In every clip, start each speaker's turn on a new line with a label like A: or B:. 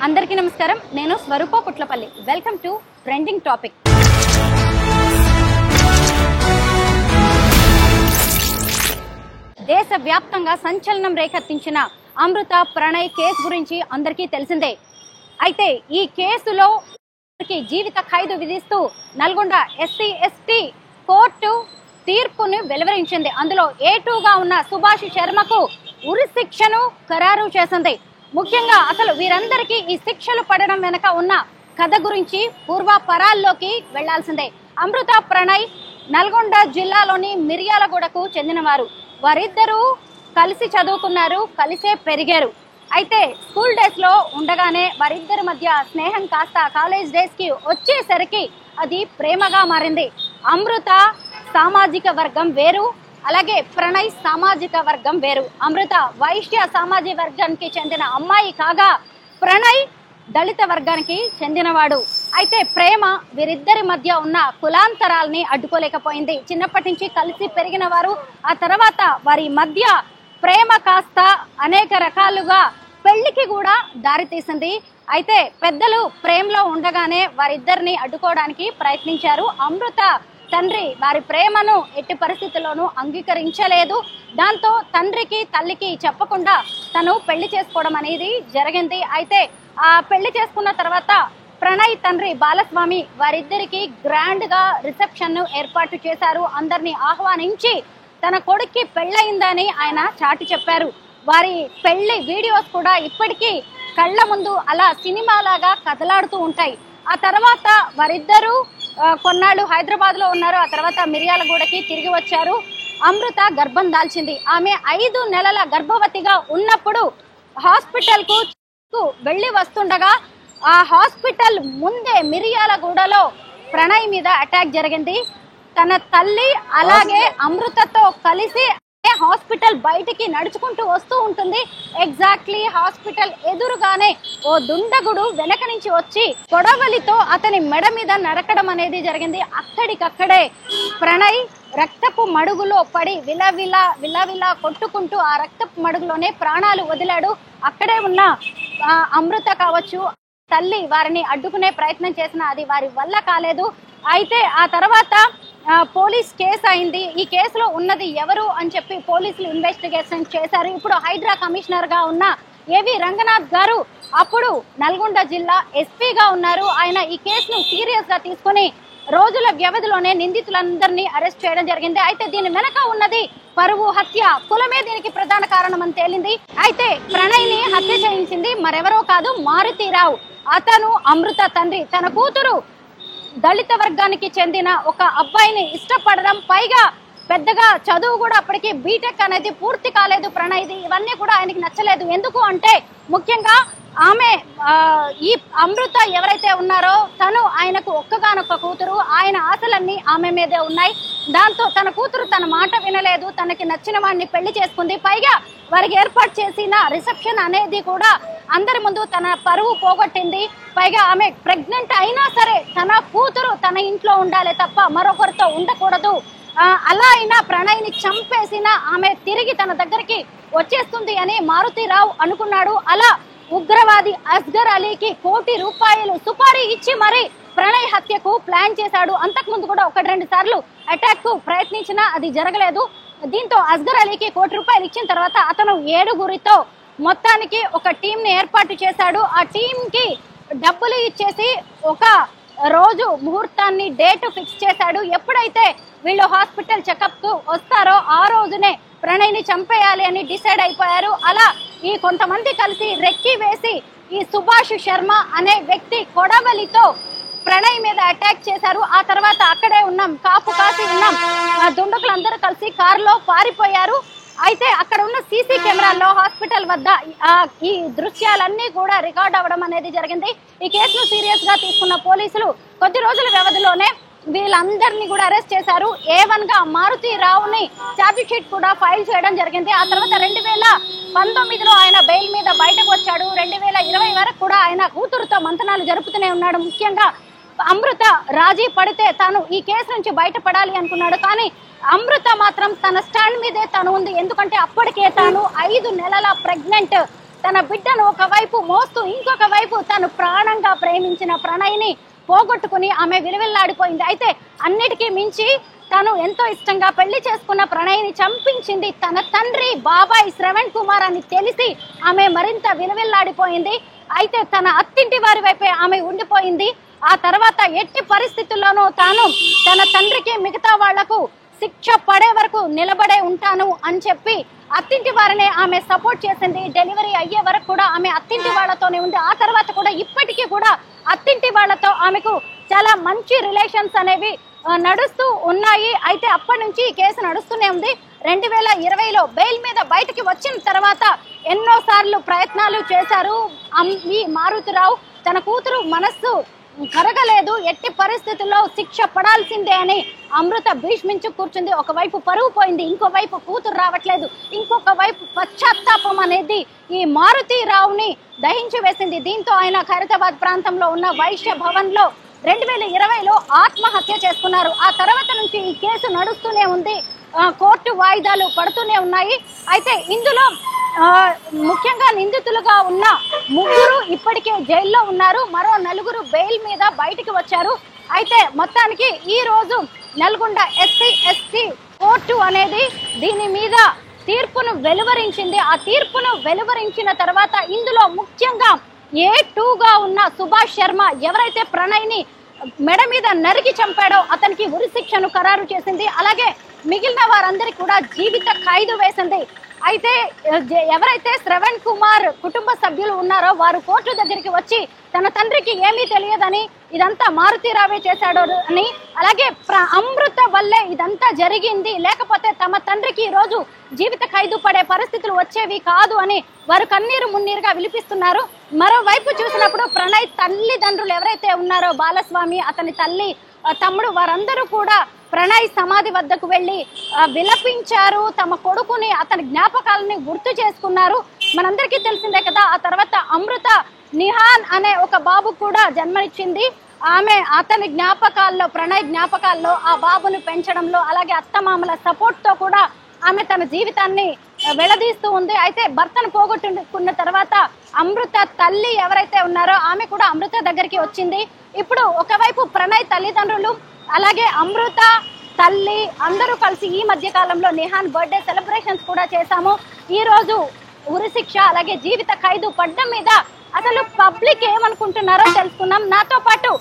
A: అందరికీ నమస్కారం. నేను Swaroopa Putlapalli. Welcome to trending topic. దేశవ్యాప్తంగా సంచలనం రేకెత్తించిన అమృత ప్రణయ్ కేసు గురించి అందరికీ తెలిసిందే. అయితే ఈ కేసులో జీవిత ఖైదు విధిస్తూ నల్గొండ SC/ST కోర్టు తీర్పును వెలువరించింది. అందులో A2గా ఉన్న సుభాష్ శర్మకు ఉరి శిక్షను ఖరారు చేసింది. ముఖ్యంగా అసలు వీరందరికీ ఈ శిక్షలు పడడం వెనక ఉన్న కథ గురించి పూర్వాపరాల్లోకి వెళ్లాల్సిందే. అమృత ప్రణయ్ నల్గొండ జిల్లాలోని మిర్యాలగూడకు చెందినవారు. వారిద్దరూ కలిసి చదువుకున్నారు, కలిసే పెరిగారు. అయితే స్కూల్ డేస్ లో ఉండగానే వారిద్దరి మధ్య స్నేహం కాస్త కాలేజ్ డేస్ కి వచ్చేసరికి అది ప్రేమగా మారింది. అమృత సామాజిక వర్గం వేరు, అలాగే ప్రణయ్ సామాజిక వర్గం వేరు. అమృత వైశ్య సామాజిక వర్గానికి చెందిన అమ్మాయి కాగా ప్రణయ్ దళిత వర్గానికి చెందినవాడు. అయితే ప్రేమ వీరిద్దరి మధ్య ఉన్న కులాంతరాల్ని అడ్డుకోలేకపోయింది. చిన్నప్పటి నుంచి కలిసి పెరిగిన వారు. ఆ తర్వాత వారి మధ్య ప్రేమ కాస్త అనేక రకాలుగా పెళ్లికి కూడా దారితీసింది. అయితే పెద్దలు ప్రేమలో ఉండగానే వారిద్దరిని అడ్డుకోవడానికి ప్రయత్నించారు. అమృత తండ్రి వారి ప్రేమను ఎట్టి పరిస్థితుల్లోనూ అంగీకరించలేదు. దాంతో తండ్రికి తల్లికి చెప్పకుండా తను పెళ్లి చేసుకోవడం అనేది జరిగింది. అయితే ఆ పెళ్లి చేసుకున్న తర్వాత ప్రణయ్ తండ్రి బాలస్వామి వారిద్దరికి గ్రాండ్ గా రిసెప్షన్ ను ఏర్పాటు చేశారు. అందరినీ ఆహ్వానించి తన కొడుక్కి పెళ్ళయిందని ఆయన చాటి చెప్పారు. వారి పెళ్లి వీడియోస్ కూడా ఇప్పటికీ కళ్ళ ముందు అలా సినిమాలాగా కదలాడుతూ ఉంటాయి. ఆ తర్వాత వారిద్దరూ కొన్నాళ్ళు హైదరాబాద్ లో ఉన్నారు. ఆ తర్వాత మిర్యాలగూడకి తిరిగి వచ్చారు. అమృత గర్భం దాల్చింది. ఆమె 5 నెలల గర్భవతిగా ఉన్నప్పుడు హాస్పిటల్ కు వెళ్లి వస్తుండగా ఆ హాస్పిటల్ ముందే మిర్యాలగూడలో ప్రణయ్ మీద అటాక్ జరిగింది. తన తల్లి అలాగే అమృతతో కలిసి హాస్పిటల్ బయటికి నడుచుకుంటూ వస్తూ ఉంటుంది. ఎగ్జాక్ట్లీ హాస్పిటల్ ఎదురుగానే ఓ దుండగుడు వెనక నుంచి వచ్చి కొడవలితో అతని మెడ మీద నరకడం అనేది జరిగింది. అక్కడికక్కడే ప్రణయ్ రక్తపు మడుగులో పడి విలవిలా కొట్టుకుంటూ ఆ రక్తపు మడుగులోనే ప్రాణాలు వదిలాడు. అక్కడే ఉన్న అమృత కావచ్చు తల్లి వారిని అడ్డుకునే ప్రయత్నం చేసినా అది వారి వల్ల కాలేదు. అయితే ఆ తర్వాత పోలీస్ కేసు అయింది. ఈ కేసులో ఉన్నది ఎవరు అని చెప్పి పోలీసులు ఇన్వెస్టిగేషన్ చేశారు. ఇప్పుడు హైడ్రా కమిషనర్ గా ఉన్న ఏవి రంగనాథ్ గారు అప్పుడు నల్గొండ జిల్లా ఎస్పీగా ఉన్నారు. ఆయన ఈ కేసును సీరియస్ గా తీసుకుని రోజుల వ్యవధిలోనే నిందితులందరినీ అరెస్ట్ చేయడం జరిగింది. అయితే దీని వెనక ఉన్నది పరువు హత్య, కులమే దీనికి ప్రధాన కారణం అని తేలింది. అయితే ప్రణయ్ ని హత్య చేయించింది మరెవరో కాదు, మారుతీరావు. అతను అమృత తండ్రి. తన కూతురు దళిత వర్గానికి చెందిన ఒక అబ్బాయిని ఇష్టపడడం, పైగా పెద్దగా చదువు కూడా అప్పటికి బీటెక్ అనేది పూర్తి కాలేదు ప్రణయ్ది. ఇవన్నీ కూడా ఆయనకి నచ్చలేదు. ఎందుకు అంటే ముఖ్యంగా ఆమె ఈ అమృత ఎవరైతే ఉన్నారో తను ఆయనకు ఒక్కగానొక్క కూతురు. ఆయన ఆశలన్నీ ఆమె మీదే ఉన్నాయి. దాంతో తన కూతురు తన మాట వినలేదు. తనకి నచ్చిన వాడిని పెళ్లి చేసుకుంది. పైగా వారికి ఏర్పాటు చేసిన రిసెప్షన్ అనేది కూడా అందరి ముందు తన పరువు పోగొట్టింది. పైగా ఆమె ప్రెగ్నెంట్ అయినా సరే తన కూతురు తన ఇంట్లో ఉండాలి తప్ప మరొకరితో ఉండకూడదు. అలా అయినా ప్రణయ్ ని చంపేసిన ఆమె తిరిగి తన దగ్గరికి వచ్చేస్తుంది అని మారుతీరావు అనుకున్నాడు. అలా ఉగ్రవాది అస్గర్ అలీకి ₹1 కోటి సుపారీ ఇచ్చి మరి ప్రణయ్ హత్యకు ప్లాన్ చేశాడు. అంతకుముందు కూడా 1-2 సార్లు అటాక్ కు ప్రయత్నించినా అది జరగలేదు. దీంతో అస్గర్ అలీకి ₹1 కోటి ఇచ్చిన తర్వాత అతను 7గురితో మొత్తానికి ఒక టీం ని ఏర్పాటు చేశాడు. ఆ టీం కి డబ్బులు ఇచ్చేసి ఒక రోజు ముహూర్తాన్ని డేట్ ఫిక్స్ చేశాడు. ఎప్పుడైతే వీళ్ళు హాస్పిటల్ చెకప్ కు వస్తారో ఆ రోజునే ప్రణయ్ ని చంపేయాలి అని డిసైడ్ అయిపోయారు. అలా ఈ కొంతమంది కలిసి రెక్కి వేసి ఈ సుభాష్ శర్మ అనే వ్యక్తి కొడవలితో ప్రణయ్ మీద అటాక్ చేశారు. ఆ తర్వాత అక్కడే ఉన్నాం, కాపు కాసి ఉన్నాం, దుండకులందరూ కలిసి కారులో పారిపోయారు. అయితే అక్కడ ఉన్న సీసీ కెమెరాల్లో హాస్పిటల్ వద్ద ఈ దృశ్యాలన్నీ కూడా రికార్డ్ అవ్వడం అనేది జరిగింది. ఈ కేసును సీరియస్ గా తీసుకున్న పోలీసులు కొద్ది రోజుల వ్యవధిలోనే వీళ్ళందరినీ కూడా అరెస్ట్ చేశారు. A1 గా మారుతీరావుని ఛార్జ్ షీట్ కూడా ఫైల్ చేయడం జరిగింది. ఆ తర్వాత 2019లో ఆయన బెయిల్ మీద బయటకు వచ్చాడు. 2020 వరకు కూడా ఆయన కూతురుతో మంతనాలు జరుపుతూనే ఉన్నాడు. ముఖ్యంగా అమృత రాజీ పడితే తాను ఈ కేసు నుంచి బయటపడాలి అనుకున్నాడు. కానీ అమృత మాత్రం తన స్టాండ్ మీదే తను ఉంది. ఎందుకంటే అప్పటికే తాను 5 నెలల ప్రెగ్నెంట్ తన బిడ్డను ఒకవైపు మోస్తూ ఇంకొక వైపు తను ప్రాణంగా ప్రేమించిన ప్రణయ్ని పోగొట్టుకుని ఆమె విలువెల్లాడిపోయింది. అయితే అన్నిటికీ మించి తను ఎంతో ఇష్టంగా పెళ్లి చేసుకున్న ప్రణయ్ని చంపించింది తన తండ్రి బాబాయ్ శ్రవణ్ కుమార్ అని తెలిసి ఆమె మరింత విలువెల్లాడిపోయింది. అయితే తన అత్తింటి వారి వైపే ఆమె ఉండిపోయింది. ఆ తర్వాత ఎట్టి పరిస్థితుల్లోనూ తాను తన తండ్రికి మిగతా వాళ్లకు శిక్ష పడే వరకు నిలబడే ఉంటాను అని చెప్పి అత్తింటి వారినే ఆమె సపోర్ట్ చేసింది. డెలివరీ అయ్యే వరకు కూడా ఆమె అత్తింటి వాళ్లతోనే ఉంది. ఆ తర్వాత కూడా ఇప్పటికీ కూడా అత్తింటి వాళ్లతో ఆమెకు చాలా మంచి రిలేషన్స్ అనేవి నడుస్తూ ఉన్నాయి. అయితే అప్పటి నుంచి ఈ కేసు నడుస్తూనే ఉంది. 2020లో బెయిల్ మీద బయటికి వచ్చిన తర్వాత ఎన్నోసార్లు ప్రయత్నాలు చేశారు ఈ మారుతిరావు. తన కూతురు మనస్సు కరగలేదు, ఎట్టి పరిస్థితుల్లో శిక్ష పడాల్సిందే అని అమృత భీష్మించు కూర్చుంది. ఒకవైపు పరువు పోయింది, ఇంకోవైపు కూతురు రావట్లేదు, ఇంకొక వైపు పశ్చాత్తాపం అనేది ఈ మారుతిరావుని దహించి వేసింది. దీంతో ఆయన ఖైరతాబాద్ ప్రాంతంలో ఉన్న వైశ్య భవన్ లో 2020లో ఆత్మహత్య చేసుకున్నారు. ఆ తర్వాత నుంచి ఈ కేసు నడుస్తూనే ఉంది, కోర్టు వాయిదాలు పడుతూనే ఉన్నాయి. అయితే ఇందులో ముఖ్యంగా నిందితులుగా ఉన్న 3 ఇప్పటికే జైల్లో ఉన్నారు, మరో 4 బెయిల్ మీద బయటికి వచ్చారు. అయితే మొత్తానికి ఈ రోజు నల్గొండ SC/ST కోర్టు అనేది దీని మీద తీర్పును వెలువరించింది. ఆ తీర్పును వెలువరించిన తర్వాత ఇందులో ముఖ్యంగా A2గా ఉన్న సుభాష్ శర్మ ఎవరైతే ప్రణయ్ని మెడ మీద నరికి చంపాడో అతనికి ఉరి శిక్షను ఖరారు చేసింది. అలాగే మిగిలిన వారందరికీ కూడా జీవిత ఖైదు వేసింది. అయితే ఎవరైతే శ్రవణ్ కుమార్ కుటుంబ సభ్యులు ఉన్నారో వారు కోర్టు దగ్గరికి వచ్చి తన తండ్రికి ఏమీ తెలియదని, ఇదంతా మారుతిరావే చేశాడు అని, అలాగే అమృత వల్లే ఇదంతా జరిగింది, లేకపోతే తమ తండ్రికి ఈ రోజు జీవిత ఖైదు పడే పరిస్థితులు వచ్చేవి కాదు అని వారు కన్నీరు మున్నీరుగా విలిపిస్తున్నారు. మరోవైపు చూసినప్పుడు ప్రణయ్ తల్లిదండ్రులు ఎవరైతే ఉన్నారో బాలస్వామి, అతని తల్లి, తమ్ముడు, వారందరూ కూడా ప్రణయ్ సమాధి వద్దకు వెళ్లి విలపించారు. తమ కొడుకుని, అతని జ్ఞాపకాలని గుర్తు చేసుకున్నారు. మనందరికీ తెలిసిందే కదా, ఆ తర్వాత అమృత నిహాన్ అనే ఒక బాబు కూడా జన్మనిచ్చింది. ఆమె అతని జ్ఞాపకాల్లో, ప్రణయ్ జ్ఞాపకాల్లో ఆ బాబును పెంచడంలో, అలాగే అత్తమామల సపోర్ట్ తో కూడా ఆమె తన జీవితాన్ని వెళ్లదీస్తూ ఉంది. అయితే భర్తను పోగొట్టుకున్న తర్వాత అమృత తల్లి ఎవరైతే ఉన్నారో ఆమె కూడా అమృత దగ్గరికి వచ్చింది. ఇప్పుడు ఒకవైపు ప్రణయ్ తల్లిదండ్రులు, అలాగే అమృత తల్లి అందరూ కలిసి ఈ మధ్య కాలంలో నిహాన్ బర్త్డే సెలబ్రేషన్స్ కూడా చేశాము. ఈ రోజు ఉరిశిక్ష అలాగే జీవిత ఖైదు పడ్డం మీద అసలు పబ్లిక్ ఏమనుకుంటున్నారో తెలుసుకున్నాం. నాతో పాటు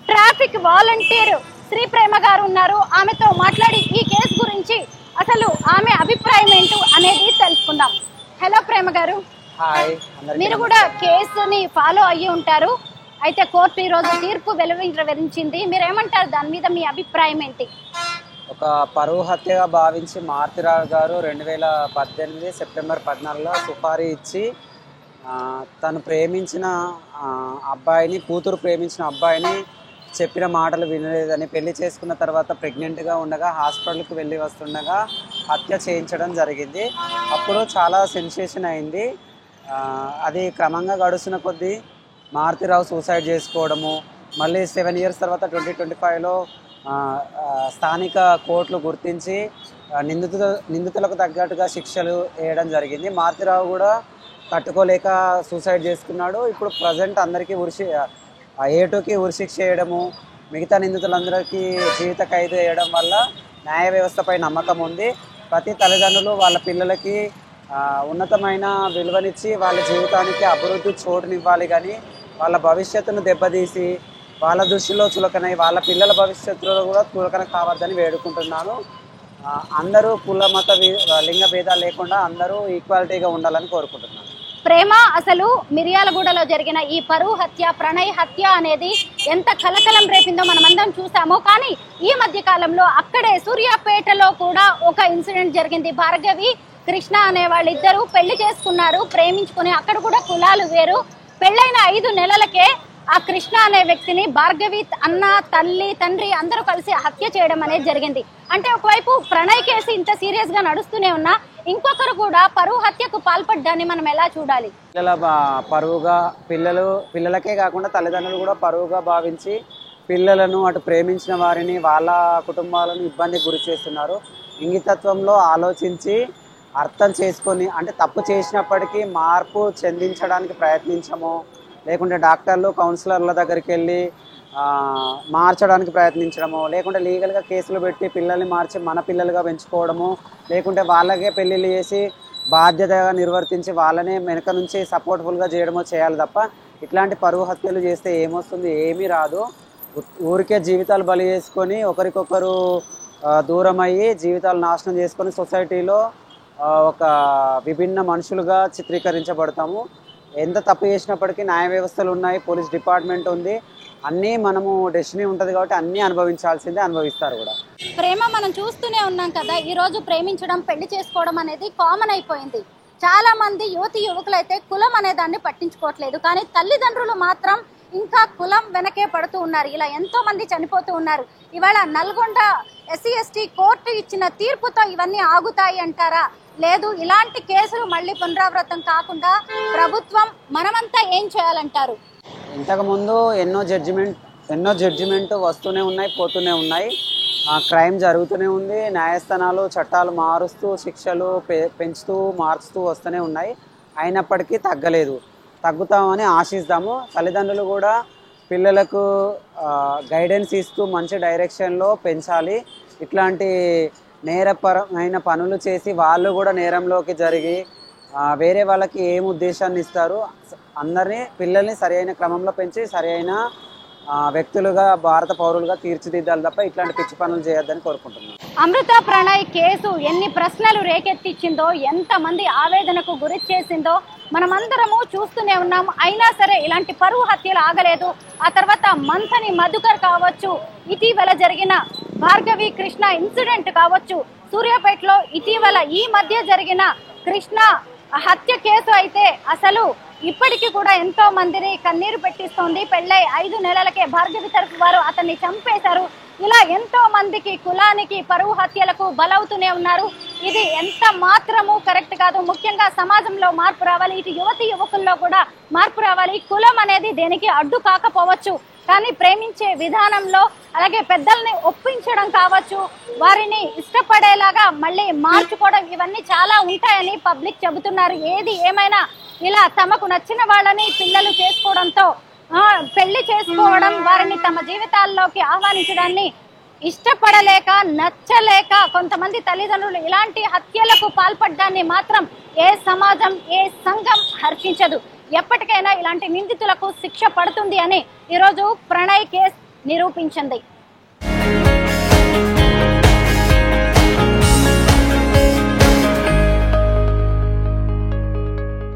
A: ట్రాఫిక్ వాలంటీర్ శ్రీ ప్రేమ గారు ఉన్నారు. ఆమెతో మాట్లాడి ఈ కేసు గురించి అసలు ఆమె అభిప్రాయం ఏంటో అనేది తెలుసుకుందాం. హలో ప్రేమ గారు.
B: హాయ్.
A: మీరు కూడా కేసుని ఫాలో అయ్యి ఉంటారు. అయితే కోర్టు ఈ రోజు తీర్పు వెలువరించింది, మీరేమంటారు? దాని మీద మీ అభిప్రాయం ఏంటి?
B: ఒక పరువు హత్యగా భావించి మారుతిరావు గారు 2018 సెప్టెంబర్ 14లో సుపారీ ఇచ్చి తను ప్రేమించిన అబ్బాయిని, కూతురు ప్రేమించిన అబ్బాయిని చెప్పిన మాటలు వినలేదని పెళ్లి చేసుకున్న తర్వాత ప్రెగ్నెంట్గా ఉండగా హాస్పిటల్కి వెళ్ళి వస్తుండగా హత్య చేయించడం జరిగింది. అప్పుడు చాలా సెన్సేషన్ అయింది. అది క్రమంగా గడుస్తున్న కొద్దీ మారుతిరావు సూసైడ్ చేసుకోవడము, మళ్ళీ 7 ఇయర్స్ తర్వాత 2025లో స్థానిక కోర్టులు గుర్తించి నిందితులకు తగ్గట్టుగా శిక్షలు వేయడం జరిగింది. మారుతిరావు కూడా తట్టుకోలేక సూసైడ్ చేసుకున్నాడు. ఇప్పుడు ప్రజెంట్ అందరికీ A2కి ఉరిశిక్ష వేయడము, మిగతా నిందితులందరికీ జీవిత ఖైదు వేయడం వల్ల న్యాయ వ్యవస్థపై నమ్మకం ఉంది. ప్రతి తల్లిదండ్రులు వాళ్ళ పిల్లలకి ఉన్నతమైన విలువనిచ్చి వాళ్ళ జీవితానికి అభివృద్ధి చోటునివ్వాలి, కానీ వాళ్ళ భవిష్యత్తును దెబ్బతీసి వాళ్ళ దృష్టిలో చులకనై వాళ్ళ పిల్లల భవిష్యత్తులో కూడా చులకన కావద్దని వేడుకుంటున్నాను. అందరూ కుల మత లింగ భేదాలు లేకుండా అందరూ ఈక్వాలిటీగా ఉండాలని కోరుకుంటున్నాను.
A: ప్రేమ, అసలు మిర్యాలగూడలో జరిగిన ఈ పరువు హత్య, ప్రణయ్ హత్య అనేది ఎంత కలకలం రేపిందో మనమందరం చూసాము. కానీ ఈ మధ్య కాలంలో అక్కడే సూర్యాపేటలో కూడా ఒక ఇన్సిడెంట్ జరిగింది. భార్గవి, కృష్ణ అనే వాళ్ళిద్దరూ పెళ్లి చేసుకున్నారు, ప్రేమించుకుని. అక్కడ కూడా కులాలు వేరు. పెళ్ళైన 5 నెలలకే ఆ కృష్ణ అనే వ్యక్తిని భార్గవి అన్న, తల్లి, తండ్రి అందరూ కలిసి హత్య చేయడం అనేది జరిగింది. అంటే ఒకవైపు ప్రణయ్ కేసు ఇంత సీరియస్ గా నడుస్తూనే ఉన్నా, ఇంకొకరు కూడా పరువు హత్యకు పాల్పడ్డాన్ని మనం ఎలా చూడాలి?
B: పిల్లలకే కాకుండా తల్లిదండ్రులు కూడా పరువుగా భావించి పిల్లలను, అటు ప్రేమించిన వారిని, వాళ్ళ కుటుంబాలను ఇబ్బందికి గురి చేస్తున్నారు. ఇంగితత్వంలో ఆలోచించి అర్థం చేసుకొని, అంటే తప్పు చేసినప్పటికీ మార్పు చెందించడానికి ప్రయత్నించము, లేకుంటే డాక్టర్లు కౌన్సిలర్ల దగ్గరికి వెళ్ళి మార్చడానికి ప్రయత్నించడము, లేకుంటే లీగల్గా కేసులు పెట్టి పిల్లల్ని మార్చి మన పిల్లలుగా పెంచుకోవడము, లేకుంటే వాళ్ళకే పెళ్ళిళ్ళు చేసి బాధ్యతగా నిర్వర్తించి వాళ్ళనే వెనక నుంచి సపోర్ట్ఫుల్గా చేయడమో చేయాలి తప్ప ఇట్లాంటి పరువు హత్యలు చేస్తే ఏమొస్తుంది? ఏమీ రాదు. ఊరికే జీవితాలు బలి చేసుకొని ఒకరికొకరు దూరం అయ్యి జీవితాలు నాశనం చేసుకొని సొసైటీలో ఒక విభిన్న మనుషులుగా చిత్రీకరించబడతాము. ఎంత తప్పు చేసినప్పటికీ న్యాయ వ్యవస్థలు ఉన్నాయి, పోలీస్ డిపార్ట్మెంట్ ఉంది, అన్నీ మనము డెస్టినీ ఉంటుంది కాబట్టి అన్నీ అనుభవించాల్సిందే, అనుభవిస్తారు కూడా.
A: ప్రేమ మనం చూస్తూనే ఉన్నాం కదా, ఈరోజు ప్రేమించడం పెళ్లి చేసుకోవడం అనేది కామన్ అయిపోయింది. చాలా మంది యువతి యువకులైతే కులం అనే దాన్ని పట్టించుకోవట్లేదు, కానీ తల్లిదండ్రులు మాత్రం ఇంకా కులం వెనకే పడుతూ ఉన్నారు. ఇలా ఎంతో మంది చనిపోతూ ఉన్నారు. ఇవాళ నల్గొండ ఎస్సీ ఎస్టీ కోర్టు ఇచ్చిన తీర్పుతో ఇవన్నీ ఆగుతాయి అంటారా? లేదు, ఇలాంటి కేసులు మళ్ళీ పునరావృతం కాకుండా ప్రభుత్వం మనమంతా ఏం చేయాలంటారు?
B: ఇంతకుముందు ఎన్నో జడ్జిమెంట్ వస్తూనే ఉన్నాయి, పోతూనే ఉన్నాయి. క్రైమ్ జరుగుతూనే ఉంది. న్యాయస్థానాలు చట్టాలు మారుస్తూ శిక్షలు పెంచుతూ మార్చుతూ వస్తూనే ఉన్నాయి. అయినప్పటికీ తగ్గలేదు. తగ్గుతామని ఆశిస్తాము. తల్లిదండ్రులు కూడా పిల్లలకు గైడెన్స్ ఇస్తూ మంచి డైరెక్షన్లో పెంచాలి. ఇట్లాంటి నేరపరమైన పనులు చేసి వాళ్ళు కూడా నేరంలోకి జరిగి వేరే వాళ్ళకి ఏం ఉద్దేశాన్ని ఇస్తారు? అందరినీ పిల్లల్ని సరైన క్రమంలో పెంచి సరైన వ్యక్తులుగా భారత పౌరులుగా తీర్చిదిద్దాలి తప్ప ఇట్లాంటి పిచ్చి పనులు చేయొద్దని కోరుకుంటున్నాను.
A: అమృత ప్రణయ్ కేసు ఎన్ని ప్రశ్నలు రేకెత్తించిందో, ఎంతమంది ఆవేదనకు గురి చేసిందో మనమందరము చూస్తూనే ఉన్నాం. అయినా సరే ఇలాంటి పరువు హత్యలు ఆగలేదు. ఆ తర్వాత మంథని మధుకర్ కావచ్చు, ఇటీవల జరిగిన భార్గవి కృష్ణ ఇన్సిడెంట్ కావచ్చు, సూర్యాపేటలో ఇటీవల ఈ మధ్య జరిగిన కృష్ణ హత్య కేసు అయితే అసలు ఇప్పటికీ కూడా ఎంతో మందిని కన్నీరు పెట్టిస్తోంది. పెళ్ళై 5 నెలలకే భార్గవి తరఫు వారు అతన్ని చంపేశారు. ఇలా ఎంతో మందికి కులానికి పరువు హత్యలకు బలవుతూనే ఉన్నారు. ఇది ఎంత మాత్రము కరెక్ట్ కాదు. ముఖ్యంగా సమాజంలో మార్పు రావాలి. ఇటు యువతి యువకుల్లో కూడా మార్పు రావాలి. కులం అనేది దేనికి అడ్డు కాకపోవచ్చు, కానీ ప్రేమించే విధానంలో అలాగే పెద్దల్ని ఒప్పించడం కావచ్చు, వారిని ఇష్టపడేలాగా మళ్ళీ మార్చుకోవడం, ఇవన్నీ చాలా ఉంటాయని పబ్లిక్ చెబుతున్నారు. ఏది ఏమైనా ఇలా తమకు నచ్చిన వాళ్ళని పిల్లలు చేసుకోవడంతో పెళ్లి చేసుకోవడం, వారిని తమ జీవితాల్లోకి ఆహ్వానించడాన్ని ఇష్టపడలేక నచ్చలేక కొంతమంది తల్లిదండ్రులు ఇలాంటి హత్యలకు పాల్పడ్డాన్ని మాత్రం ఏ సమాజం ఏ సంఘం హర్షించదు. ఎప్పటికైనా ఇలాంటి నిందితులకు శిక్ష పడుతుంది అని ఈరోజు ప్రణయ్ కేసు నిరూపించింది.